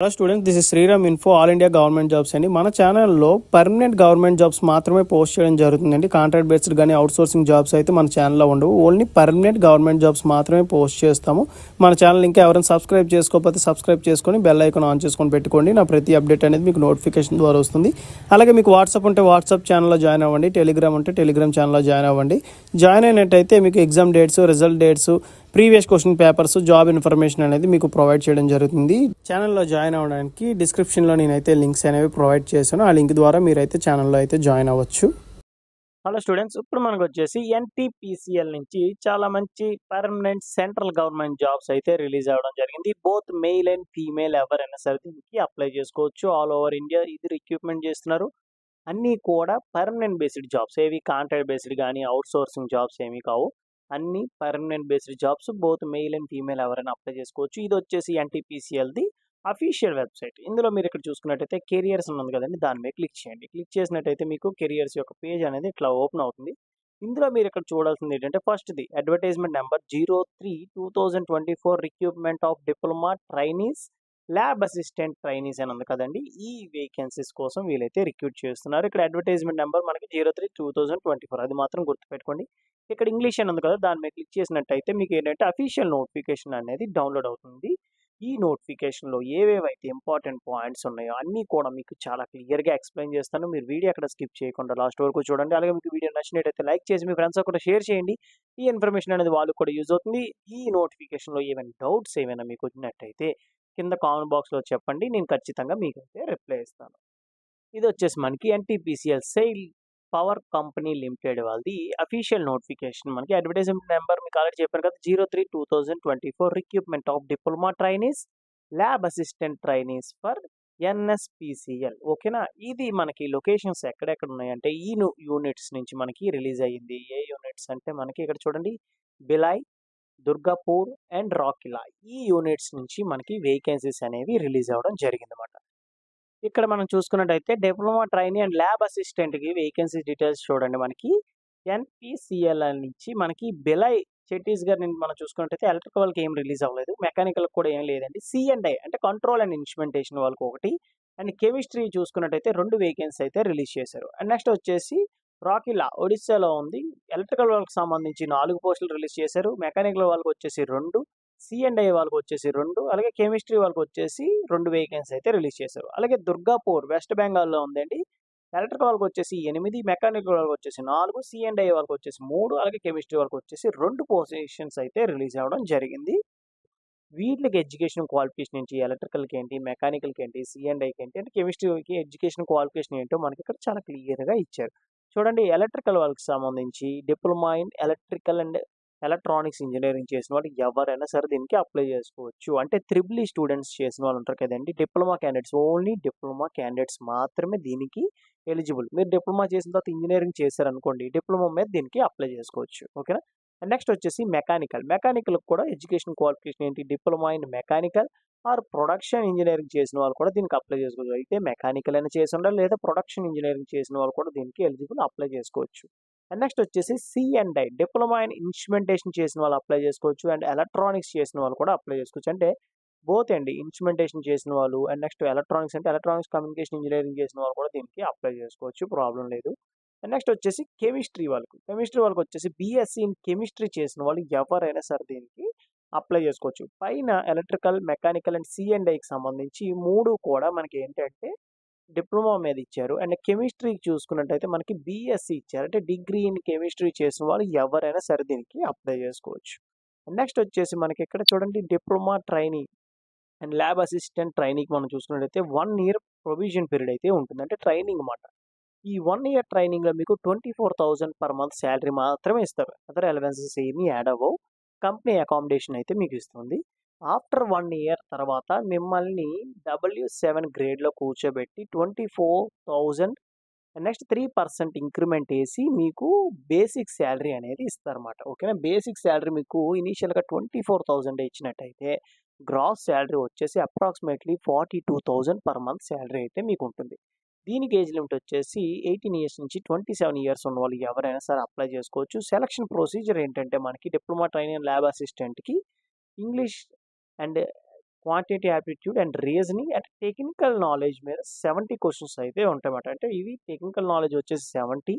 Hello students, this is Sriram info all India government jobs అండి. మన ఛానల్లో పర్మనెంట్ గవర్నమెంట్ జాబ్స్ మాత్రమే పోస్ట్ చేయడం జరుగుతుందండి. కాంట్రాక్ట్ బేస్డ్ కానీ అవుట్ సోర్సింగ్ జాబ్స్ అయితే మన ఛానల్లో ఉండవు. ఓన్లీ పర్మనెంట్ గవర్నమెంట్ జాబ్స్ మాత్రమే పోస్ట్ చేస్తాము. మన ఛానల్ ఇంకా ఎవరైనా సబ్స్క్రైబ్ చేసుకోకపోతే సబ్స్క్రైబ్ చేసుకొని బెల్ ఐకాన్ ఆన్ చేసుకొని పెట్టుకోండి. నా ప్రతి అప్డేట్ అనేది మీకు నోటిఫికేషన్ ద్వారా వస్తుంది. అలాగే మీకు వాట్సాప్ ఉంటే వాట్సాప్ ఛానల్లో జాయిన్ అవ్వండి. టెలిగ్రామ్ ఉంటే టెలిగ్రామ్ ఛానల్లో జాయిన్ అవ్వండి. జాయిన్ అయినట్టయితే మీకు exam dates, result dates, previous question papers, job information అనేది మీకు ప్రొవైడ్ చేయడం జరుగుతుంది. ఛానల్లో జాయిన్ అవ్వడానికి డిస్క్రిప్షన్లో నేనైతే లింక్స్ అనేవి ప్రొవైడ్ చేశాను. ఆ లింక్ ద్వారా మీరైతే ఛానల్లో అయితే జాయిన్ అవ్వచ్చు. హలో స్టూడెంట్స్, ఇప్పుడు మనకు వచ్చేసి ఎన్టీపీసీఎల్ నుంచి చాలా మంచి పర్మనెంట్ సెంట్రల్ గవర్నమెంట్ జాబ్స్ అయితే రిలీజ్ అవ్వడం జరిగింది. బోత్ మెయిల్ అండ్ ఫీమేల్ ఎవరైనా సరే దీనికి అప్లై చేసుకోవచ్చు. ఆల్ ఓవర్ ఇండియా ఇది రిక్రూట్మెంట్ చేస్తున్నారు. అన్నీ కూడా పర్మనెంట్ బేస్డ్ జాబ్స్, ఏవి కాంట్రాక్ట్ బేస్డ్ కానీ అవుట్ సోర్సింగ్ జాబ్స్ ఏమీ కావు. అన్ని permanent based jobs, both male and female ఎవరైనా అప్లై చేసుకోవచ్చు. ఇది వచ్చేసి ఎన్టీపీసీఎల్ది అఫీషియల్ వెబ్సైట్. ఇందులో మీరు ఇక్కడ చూసుకున్నట్టయితే కెరియర్స్ ఉంది కదండి, దాని మీద క్లిక్ చేయండి. క్లిక్ చేసినట్టయితే మీకు కెరియర్స్ యొక్క పేజ్ అనేది ఇట్లా ఓపెన్ అవుతుంది. ఇందులో మీరు ఇక్కడ చూడాల్సింది ఏంటంటే ఫస్ట్ది advertisement number 03/2024 recruitment of diploma trainees, lab assistant trainees అని ఉంది కదండి. ఈ వేకెన్సీస్ కోసం వీలైతే రిక్రూట్ చేస్తున్నారు. ఇక్కడ అడ్వర్టైజ్మెంట్ నెంబర్ మనకి 03/2024, అది మాత్రం గుర్తుపెట్టుకోండి. ఇక్కడ ఇంగ్లీష్ అని ఉంది కదా, దాని మీద క్లిక్ చేసినట్టయితే మీకు ఏంటంటే అఫీషియల్ నోటిఫికేషన్ అనేది డౌన్లోడ్ అవుతుంది. ఈ నోటిఫికేషన్లో ఏవేవైతే ఇంపార్టెంట్ పాయింట్స్ ఉన్నాయో అన్నీ కూడా మీకు చాలా క్లియర్గా ఎక్స్ప్లెయిన్ చేస్తాను. మీరు వీడియో అక్కడ స్కిప్ చేయకుండా లాస్ట్ వరకు చూడండి. అలాగే మీకు వీడియో నచ్చినట్టయితే లైక్ చేసి మీ ఫ్రెండ్స్ కూడా షేర్ చేయండి. ఈ ఇన్ఫర్మేషన్ అనేది వాళ్ళకి కూడా యూజ్ అవుతుంది. ఈ నోటిఫికేషన్లో ఏమైనా డౌట్స్ ఏమైనా మీకు వచ్చినట్టయితే కింద కామెంట్ బాక్స్లో చెప్పండి, నేను ఖచ్చితంగా మీకైతే రిప్లై ఇస్తాను. ఇది వచ్చేసి మనకి NTPCL SAIL power company limited వాళ్ళది అఫీషియల్ నోటిఫికేషన్. మనకి అడ్వర్టైజ్మెంట్ నెంబర్ మీకు ఆల్రెడీ చెప్పాను కదా, 03/2024 recruitment of diploma trainees, lab assistant trainees for NSPCL. ఓకేనా. ఇది మనకి లొకేషన్స్ ఎక్కడెక్కడ ఉన్నాయంటే ఈ యూనిట్స్ నుంచి మనకి రిలీజ్ అయ్యింది. ఏ యూనిట్స్ అంటే మనకి ఇక్కడ చూడండి, బిలాయ్, దుర్గాపూర్ అండ్ రాకిలా. ఈ యూనిట్స్ నుంచి మనకి వేకెన్సీస్ అనేవి రిలీజ్ అవ్వడం జరిగిందన్నమాట. ఇక్కడ మనం చూసుకున్నట్టయితే డిప్లొమా ట్రైనీ అండ్ ల్యాబ్ అసిస్టెంట్కి వేకెన్సీ డీటెయిల్స్ చూడండి. మనకి ఎన్పిసిఎల్ నుంచి మనకి బిలాయ్ ఛత్తీస్గఢ్ నుంచి మనం చూసుకున్నట్టయితే ఎలక్ట్రికల్కి ఏం రిలీజ్ అవ్వలేదు, మెకానికల్ కూడా ఏం లేదండి. సిఎండ్ఐ అంటే కంట్రోల్ అండ్ ఇన్స్ట్రుమెంటేషన్ వాళ్ళకి ఒకటి, అండ్ కెమిస్ట్రీ చూసుకున్నట్టయితే 2 వేకెన్సీ అయితే రిలీజ్ చేశారు. అండ్ నెక్స్ట్ వచ్చేసి రాకిలా ఒడిస్సాలో ఉంది. ఎలక్ట్రికల్ వాళ్ళకి సంబంధించి 4 పోస్టులు రిలీజ్ చేశారు. మెకానికల్ వాళ్ళకి వచ్చేసి 2, సిఎండ్ఐ వాళ్ళకి వచ్చేసి 2, అలాగే కెమిస్ట్రీ వాళ్ళకి వచ్చేసి 2 వేకెన్సీ అయితే రిలీజ్ చేశారు. అలాగే దుర్గాపూర్ వెస్ట్ బెంగాల్లో ఉందండి. ఎలక్ట్రికల్ వాళ్ళకి వచ్చేసి 8, మెకానికల్ వాళ్ళకి వచ్చేసి 4, సిఎండ్ఐ వాళ్ళకి వచ్చేసి 3, అలాగే కెమిస్ట్రీ వాళ్ళకి వచ్చేసి 2 పొజిషన్స్ అయితే రిలీజ్ అవ్వడం జరిగింది. వీటికి ఎడ్యుకేషన్ క్వాలిఫికేషన్ ఏంటి, ఎలక్ట్రికల్కి ఏంటి, మెకానికల్కి ఏంటి, సిఎండ్ఐకి ఏంటి, అంటే కెమిస్ట్రీకి ఎడ్యుకేషన్ క్వాలిఫికేషన్ ఏంటో మనకి ఇక్కడ చాలా క్లియర్గా ఇచ్చారు. చూడండి, ఎలక్ట్రికల్ వాళ్ళకి సంబంధించి diploma in electrical and electronics engineering చేసిన వాళ్ళు ఎవరైనా సరే దీనికి అప్లై చేసుకోవచ్చు. అంటే త్రిబుల్ స్టూడెంట్స్ చేసిన వాళ్ళు ఉంటారు కదండి, diploma candidates, only diploma candidates మాత్రమే దీనికి ఎలిజిబుల్. మీరు డిప్లొమా చేసిన తర్వాత ఇంజనీరింగ్ చేశారనుకోండి, డిప్లొమా మీద దీనికి అప్లై చేసుకోవచ్చు. ఓకేనా. అండ్ నెక్స్ట్ వచ్చేసి మెకానికల్ కూడా ఎడ్యుకేషన్ క్వాలిఫికేషన్ ఏంటి, diploma in mechanical are production engineering చేసిన వాళ్ళు కూడా దీనికి అప్లై చేసుకోవచ్చు. అయితే మెకానికల్ అయినా చేసి ఉండాలి, లేదా ప్రొడక్షన్ ఇంజనీరింగ్ చేసిన వాళ్ళు కూడా దీనికి ఎలిజిబుల్ అప్లై చేసుకోవచ్చు. అండ్ నెక్స్ట్ వచ్చేసి సిఎండ్ఐ డిప్లొమా ఇన్ ఇన్స్ట్రుమెంటేషన్ చేసిన వాళ్ళు అప్లై చేసుకోవచ్చు, అండ్ ఎలక్ట్రానిక్స్ చేసిన వాళ్ళు కూడా అప్లై చేసుకోవచ్చు. అంటే బోత్ అండి, ఇన్స్ట్రుమెంటేషన్ చేసిన వాళ్ళు అండ్ నెక్స్ట్ ఎలక్ట్రానిక్స్ అంటే ఎలక్ట్రానిక్స్ కమ్యూనికేషన్ ఇంజనీరింగ్ చేసిన వాళ్ళు కూడా దీనికి అప్లై చేసుకోవచ్చు, ప్రాబ్లం లేదు. అండ్ నెక్స్ట్ వచ్చేసి కెమిస్ట్రీ వాళ్ళకి వచ్చేసి బీఎస్సీ ఇన్ కెమిస్ట్రీ చేసిన వాళ్ళు ఎవరైనా సరే దీనికి అప్లై చేసుకోవచ్చు. పైన ఎలక్ట్రికల్, మెకానికల్ అండ్ సిఎండ్ఐకి సంబంధించి 3 కూడా మనకి ఏంటంటే డిప్లొమా మీద ఇచ్చారు. అండ్ కెమిస్ట్రీకి చూసుకున్నట్టయితే మనకి బీఎస్సీ ఇచ్చారు. అంటే డిగ్రీ ఇన్ కెమిస్ట్రీ చేసిన వాళ్ళు ఎవరైనా సరే దీనికి అప్లై చేసుకోవచ్చు. నెక్స్ట్ వచ్చేసి మనకి ఇక్కడ చూడండి, diploma trainee and lab assistant ట్రైనీకి మనం చూసుకున్నట్టయితే 1 ఇయర్ ప్రొవిజన్ పీరియడ్ అయితే ఉంటుంది, అంటే ట్రైనింగ్ అన్నమాట. ఈ 1 ఇయర్ ట్రైనింగ్లో మీకు 24,000 పర్ మంత్ శాలరీ మాత్రమే ఇస్తారు. అదర్ అలవెన్సెస్ ఏమీ యాడ్ అవ్వవు. కంపెనీ అకామిడేషన్ అయితే మీకు ఇస్తుంది. ఆఫ్టర్ 1 ఇయర్ తర్వాత మిమ్మల్ని W7 గ్రేడ్లో కూర్చోబెట్టి 24,000 నెక్స్ట్ 3% ఇంక్రిమెంట్ వేసి మీకు బేసిక్ శాలరీ అనేది ఇస్తారన్నమాట. ఓకేనా. బేసిక్ శాలరీ మీకు ఇనీషియల్గా 24,000 ఇచ్చినట్టయితే గ్రాస్ శాలరీ వచ్చేసి అప్రాక్సిమేట్లీ 42,000 పర్ మంత్ శాలరీ అయితే మీకు ఉంటుంది. దీనికి ఏజ్ లిమిట్ వచ్చేసి 18 ఇయర్స్ నుంచి 27 ఇయర్స్ ఉన్న వాళ్ళు ఎవరైనా సరే అప్లై చేసుకోవచ్చు. సెలక్షన్ ప్రొసీజర్ ఏంటంటే మనకి డిప్లొమా ట్రైనింగ్ అండ్ ల్యాబ్ అసిస్టెంట్కి English and quantity aptitude and reasoning and technical knowledge మీద 70 క్వెషన్స్ అయితే ఉంటాయన్నమాట. అంటే ఇవి టెక్నికల్ నాలెడ్జ్ వచ్చేసి 70,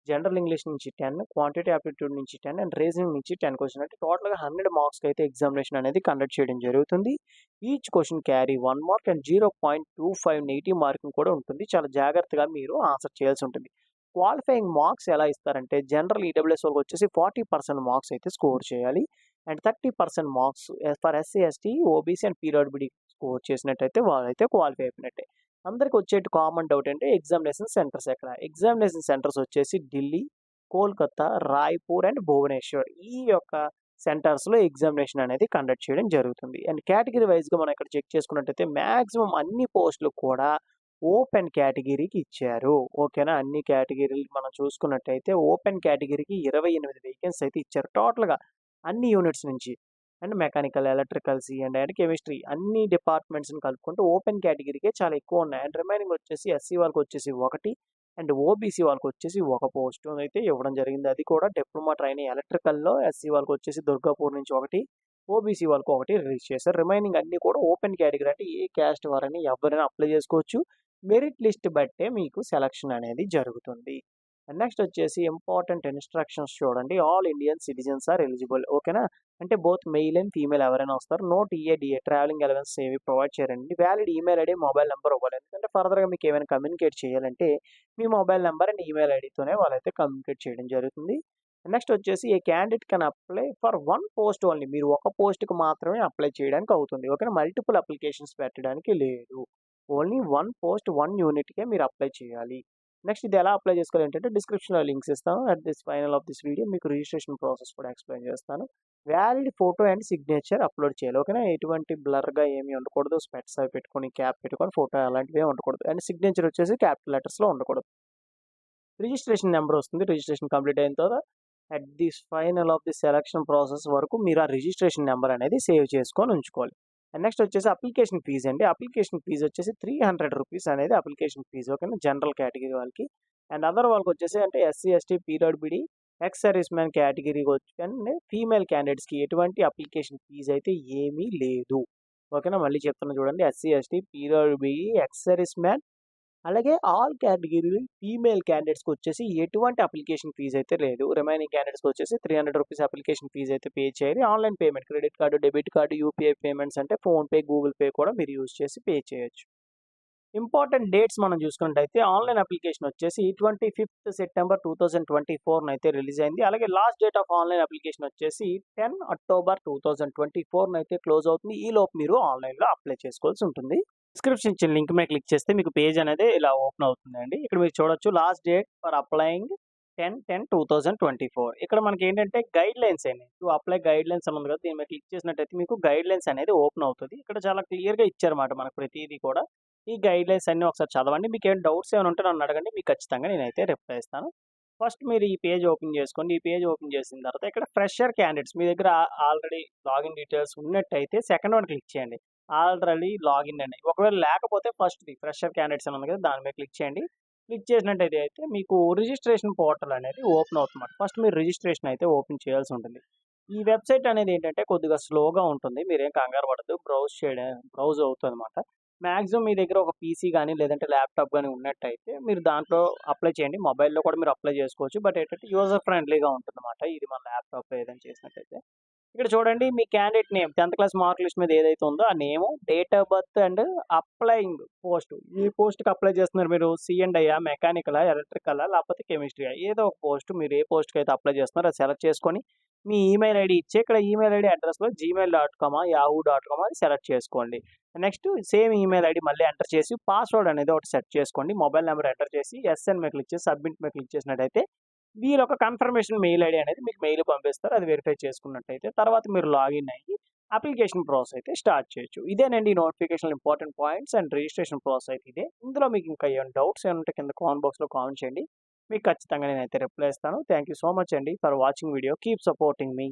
జనరల్ ఇంగ్లీష్ నుంచి 10, క్వాంటిటీ యాప్టిట్యూడ్ నుంచి 10 అండ్ రీజనింగ్ నుంచి 10 క్వెషన్. అంటే టోటల్‌గా 100 మార్క్స్‌కి అయితే ఎగ్జామినేషన్ అనేది కండక్ట్ చేయడం జరుగుతుంది. Each question carry 1 mark and 0.25 negative marking కూడా ఉంటుంది. చాలా జాగ్రత్తగా మీరు ఆన్సర్ చేయాల్సి ఉంటుంది. క్వాలిఫైయింగ్ మార్క్స్ ఎలా ఇస్తారంటే జనరల్ ఈడబ్ల్యూఎస్ వాళ్ళకి వచ్చేసి 40% మార్క్స్ అయితే స్కోర్ చేయాలి. And 30% marks for SC, ST, OBC and PWD score చేసినట్టయితే వాళ్ళైతే క్వాలిఫై అయిపోయినట్టే. అందరికి వచ్చేటి కామన్ డౌట్ అంటే ఎగ్జామినేషన్ సెంటర్స్ ఎక్కడ? ఎగ్జామినేషన్ సెంటర్స్ వచ్చేసి ఢిల్లీ, కోల్కతా, రాయ్పూర్ అండ్ భువనేశ్వర్. ఈ యొక్క సెంటర్స్‌లో ఎగ్జామినేషన్ అనేది కండక్ట్ చేయడం జరుగుతుంది. అండ్ కేటగిరీ వైస్‌గా మనం ఇక్కడ చెక్ చేసుకున్నట్టయితే మాక్సిమం అన్ని పోస్టులు కూడా ఓపెన్ కేటగిరీకి ఇచ్చారు. ఓకేనా? అన్ని కేటగిరీలు మనం చూసుకున్నట్టయితే ఓపెన్ కేటగిరీకి 28 వేకెన్సీ అయితే ఇచ్చారు. టోటల్‌గా అన్ని యూనిట్స్ నుంచి. అండ్ మెకానికల్, ఎలక్ట్రికల్, సి&ఐ అండ్ కెమిస్ట్రీ అన్ని డిపార్ట్మెంట్స్‌ని కలుపుకుంటూ ఓపెన్ కేటగిరీకే చాలా ఎక్కువ ఉన్నాయి. అండ్ రిమైనింగ్ వచ్చేసి ఎస్సీ వాళ్ళకొచ్చేసి 1 అండ్ ఓబీసీ వాళ్ళకొచ్చేసి 1 పోస్ట్ అయితే ఇవ్వడం జరిగింది. అది కూడా డిప్లొమా ట్రైనీ ఎలక్ట్రికల్‌లో ఎస్సీ వాళ్ళకొచ్చేసి దుర్గాపూర్ నుంచి 1, ఓబీసీ వాళ్ళకి 1 రిలీజ్ చేశారు. రిమైనింగ్ అన్నీ కూడా ఓపెన్ కేటగిరీ అంటే ఏ క్యాస్ట్ వారని ఎవరైనా అప్లై చేసుకోవచ్చు. మెరిట్ లిస్ట్ బట్టే మీకు సెలక్షన్ అనేది జరుగుతుంది. అండ్ నెక్స్ట్ వచ్చేసి ఇంపార్టెంట్ ఇన్‌స్ట్రక్షన్స్ చూడండి. All Indian citizens are eligible. ఓకేనా? అంటే బోత్ మెయిల్ అండ్ ఫీమేల్ ఎవరైనా వస్తారు. నో టీఏ, ట్రావెలింగ్ అలవెన్స్ ఏవి ప్రొవైడ్ చేయరండి. Valid email ID, mobile number ఇవ్వాలి. ఎందుకంటే ఫర్దర్‌గా మీకు ఏమైనా కమ్యూనికేట్ చేయాలంటే మీ మొబైల్ నంబర్ అండ్ ఈమెయిల్ ఐడీతోనే వాళ్ళైతే కమ్యూనికేట్ చేయడం జరుగుతుంది. నెక్స్ట్ వచ్చేసి a candidate can apply for 1 post only. మీరు ఒక పోస్ట్‌కి మాత్రమే అప్లై చేయడానికి అవుతుంది. ఓకేనా? మల్టిపుల్ అప్లికేషన్స్ పెట్టడానికి లేదు. ఓన్లీ 1 పోస్ట్ 1 యూనిట్‌కే మీరు అప్లై చేయాలి. నెక్స్ట్ ఇది ఎలా అప్లై చేసుకోవాలి ఏంటంటే డిస్క్రిప్షన్‌లో లింక్స్ ఇస్తాను. At this final of this video మీకు రిజిస్ట్రేషన్ ప్రాసెస్ కూడా ఎక్స్‌ప్లెయిన్ చేస్తాను. Valid photo and signature upload చేయాలి. ఓకేనా? ఎటువంటి బ్లర్‌గా ఏమీ ఉండకూడదు. స్పెట్స్ అవి పెట్టుకొని, క్యాప్ పెట్టుకొని ఫోటో అలాంటివి ఏమి ఉండకూడదు. అండ్ సిగ్నేచర్ వచ్చేసి క్యాపిటల్ లెటర్స్‌లో ఉండకూడదు. రిజిస్ట్రేషన్ నెంబర్ వస్తుంది. రిజిస్ట్రేషన్ కంప్లీట్ అయిన తర్వాత at this final of the selection process వరకు మీరు ఆ రిజిస్ట్రేషన్ నెంబర్ అనేది సేవ్ చేసుకొని ఉంచుకోవాలి. అండ్ నెక్స్ట్ వచ్చేసి అప్లికేషన్ ఫీజ్ అండి. అప్లికేషన్ ఫీజ్ వచ్చేసి 300 రూపీస్ అనేది అప్లికేషన్ ఫీజ్. ఓకేనా? జనరల్ కేటగిరీ వాళ్ళకి. అండ్ అదర్ వాళ్ళకి వచ్చేసి అంటే SC, ST, PWD, ex service man కేటగిరీకి వచ్చి అండ్ ఫీమేల్ క్యాండిడేట్స్‌కి ఎటువంటి అప్లికేషన్ ఫీజ్ అయితే ఏమీ లేదు. ఓకేనా? మళ్ళీ చెప్తున్నా చూడండి. SC, ST, PWD, ex service man అలాగే ఆల్ కేటగిరీలు ఫీమేల్ క్యాండిడేట్స్‌కి వచ్చేసి ఎటువంటి అప్లికేషన్ ఫీజ్ అయితే లేదు. రిమైనింగ్ క్యాండిడేట్స్‌కి వచ్చేసి 300 రూపీస్ అప్లికేషన్ ఫీజ్ అయితే పే చేయాలి. Online payment credit card, debit card, UPI payments అంటే ఫోన్‌పే, గూగుల్ పే కూడా మీరు యూజ్ చేసి పే చేయొచ్చు. ఇంపార్టెంట్ డేట్స్ మనం చూసుకున్నట్టయితే ఆన్‌లైన్ అప్లికేషన్ వచ్చేసి 25th సెప్టెంబర్ 2024 అయితే రిలీజ్ అయింది. అలాగే last date of online application వచ్చేసి 10 అక్టోబర్ 2024 అయితే క్లోజ్ అవుతుంది. ఈలోపు మీరు ఆన్‌లైన్‌లో అప్లై చేసుకోవాల్సి ఉంటుంది. డిస్క్రిప్షన్ ఇచ్చిన లింక్ మీద క్లిక్ చేస్తే మీకు పేజ్ అనేది ఇలా ఓపెన్ అవుతుందండి. ఇక్కడ మీరు చూడొచ్చు లాస్ట్ డేట్ ఫర్ అప్లయింగ్ 10/10/2024. ఇక్కడ మనకి ఏంటంటే గైడ్‌లైన్స్ అండి. టు అప్లై గైడ్‌లైన్స్ అని ఉంది కదా! దీని మీద క్లిక్ చేసినట్టయితే మీకు గైడ్‌లైన్స్ అనేది ఓపెన్ అవుతది. ఇక్కడ చాలా క్లియర్‌గా ఇచ్చారన్నమాట మనకు ప్రతీది కూడా. ఈ గైడ్‌లైన్స్ అన్నీ ఒకసారి చదవండి. మీకేమైనా డౌట్స్ ఏమైనా ఉంటే నన్ను అడగండి. మీకు ఖచ్చితంగా నేనైతే రిప్లై ఇస్తాను. ఫస్ట్ మీరు ఈ పేజ్ ఓపెన్ చేసుకోండి. ఈ పేజ్ ఓపెన్ చేసిన తర్వాత ఇక్కడ ఫ్రెషర్ క్యాండిడేట్స్ మీ దగ్గర ఆల్రెడీ లాగిన్ డీటెయిల్స్ ఉన్నట్టయితే సెకండ్ వన్ క్లిక్ చేయండి. ఆల్రెడీ లాగిన్ అండి. ఒకవేళ లేకపోతే ఫస్ట్‌ది ఫ్రెషర్ క్యాండిడేట్స్ అని ఉంది కదా! దాని మీద క్లిక్ చేయండి. క్లిక్ చేసినట్టయితే మీకు రిజిస్ట్రేషన్ పోర్టల్ అనేది ఓపెన్ అవుతుందన్నమాట. ఫస్ట్ మీరు రిజిస్ట్రేషన్ అయితే ఓపెన్ చేయాల్సి ఉంటుంది. ఈ వెబ్‌సైట్ అనేది ఏంటంటే కొద్దిగా స్లోగా ఉంటుంది. మీరేం కంగారు పడొద్దు. బ్రౌజ్ అవుతదన్నమాట. మాక్సిమం మీ దగ్గర ఒక పీసీ గాని, లేదంటే ల్యాప్‌టాప్ గాని ఉన్నట్టయితే మీరు దాంట్లో అప్లై చేయండి. మొబైల్‌లో కూడా మీరు అప్లై చేసుకోవచ్చు. బట్ ఏంటంటే యూజర్ ఫ్రెండ్లీగా ఉంటుందన్నమాట. ఇది మన ల్యాప్‌టాప్‌లో ఏదైనా చేసినట్టయితే. ఇక్కడ చూడండి మీ candidate name 10th class mark list మీద ఏదైతే ఉందో ఆ name, date of birth and applying post. ఈ పోస్ట్‌కి అప్లై చేస్తున్నారు మీరు సి&ఐయా, మెకానికలా, ఎలక్ట్రికలా లేకపోతే కెమిస్ట్రీయా ఏదో ఒక పోస్ట్ మీరు ఏ పోస్ట్‌కి అయితే అప్లై చేస్తున్నారో అది సెలెక్ట్ చేసుకొని మీ ఈమెయిల్ ఐడీ ఇచ్చి ఇక్కడ ఈమెయిల్ ఐడీ అడ్రెస్‌లో gmail.com, yahoo.com అది సెలెక్ట్ చేసుకోండి. నెక్స్ట్ సేమ్ ఈమెయిల్ ఐడీ మళ్ళీ ఎంటర్ చేసి పాస్వర్డ్ అనేది ఒకటి సెట్ చేసుకోండి. మొబైల్ నెంబర్ ఎంటర్ చేసి ఎస్ఎన్ మీద క్లిక్ చేసి సబ్మిట్ మీద క్లిక్ చేసినట్టయితే వీళ్ళొక కన్ఫర్మేషన్ మెయిల్ ఐడీ అనేది మీకు మెయిల్ పంపిస్తారు. అది వెరిఫై చేసుకున్నట్టయితే తర్వాత మీరు లాగిన్ అయ్యి అప్లికేషన్ ప్రాసెస్ అయితే స్టార్ట్ చేయొచ్చు. ఇదేనండి ఈ notification important points and registration process అయితే ఇదే. ఇందులో మీకు ఇంకా ఏమైనా డౌట్స్ ఏమైనా ఉంటే కింద కామెంట్ బాక్స్‌లో కామెంట్ చేయండి. మీకు ఖచ్చితంగా నేనైతే రిప్లై ఇస్తాను. థాంక్ యూ సో మచ్ అండి for watching video. Keep supporting me.